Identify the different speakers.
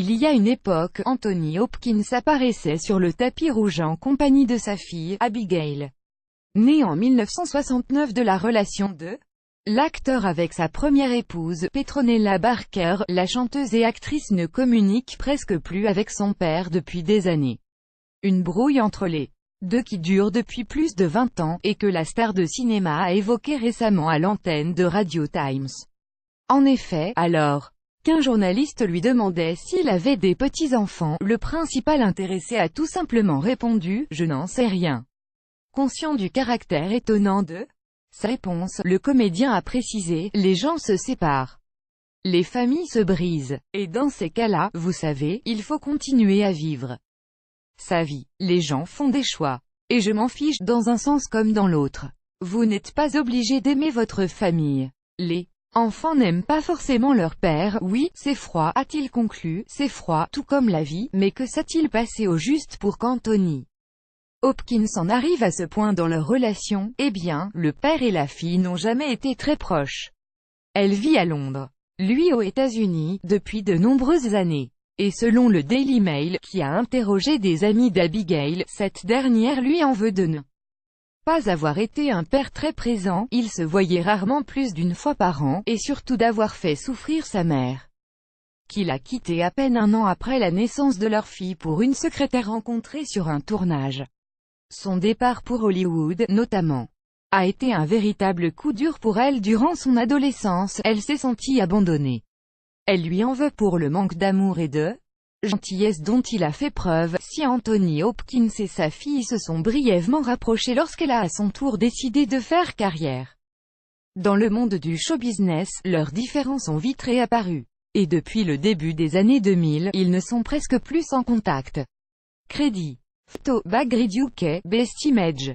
Speaker 1: Il y a une époque, Anthony Hopkins apparaissait sur le tapis rouge en compagnie de sa fille, Abigail, née en 1969 de la relation de l'acteur avec sa première épouse, Petronella Barker. La chanteuse et actrice ne communique presque plus avec son père depuis des années. Une brouille entre les deux qui dure depuis plus de 20 ans, et que la star de cinéma a évoqué récemment à l'antenne de Radio Times. En effet, alors qu'un journaliste lui demandait s'il avait des petits-enfants, le principal intéressé a tout simplement répondu « Je n'en sais rien ». Conscient du caractère étonnant de sa réponse, le comédien a précisé « Les gens se séparent. Les familles se brisent. Et dans ces cas-là, vous savez, il faut continuer à vivre sa vie. Les gens font des choix. Et je m'en fiche, dans un sens comme dans l'autre. Vous n'êtes pas obligé d'aimer votre famille. Les enfants n'aiment pas forcément leur père. Oui, c'est froid, a-t-il conclu, c'est froid, tout comme la vie, mais que s'est-il passé au juste pour qu'Anthony Hopkins en arrive à ce point dans leur relation? Eh bien, le père et la fille n'ont jamais été très proches. Elle vit à Londres, lui aux États-Unis, depuis de nombreuses années. Et selon le Daily Mail, qui a interrogé des amis d'Abigail, cette dernière lui en veut de ne pas avoir été un père très présent. Il se voyait rarement plus d'une fois par an, et surtout d'avoir fait souffrir sa mère, qu'il a quitté à peine un an après la naissance de leur fille pour une secrétaire rencontrée sur un tournage. Son départ pour Hollywood, notamment, a été un véritable coup dur pour elle durant son adolescence. Elle s'est sentie abandonnée. Elle lui en veut pour le manque d'amour et de gentillesse dont il a fait preuve. Si Anthony Hopkins et sa fille se sont brièvement rapprochés lorsqu'elle a à son tour décidé de faire carrière dans le monde du show-business, leurs différends ont vite réapparu. Et depuis le début des années 2000, ils ne sont presque plus en contact. Crédit. Photo, Bagrid UK, Best Image.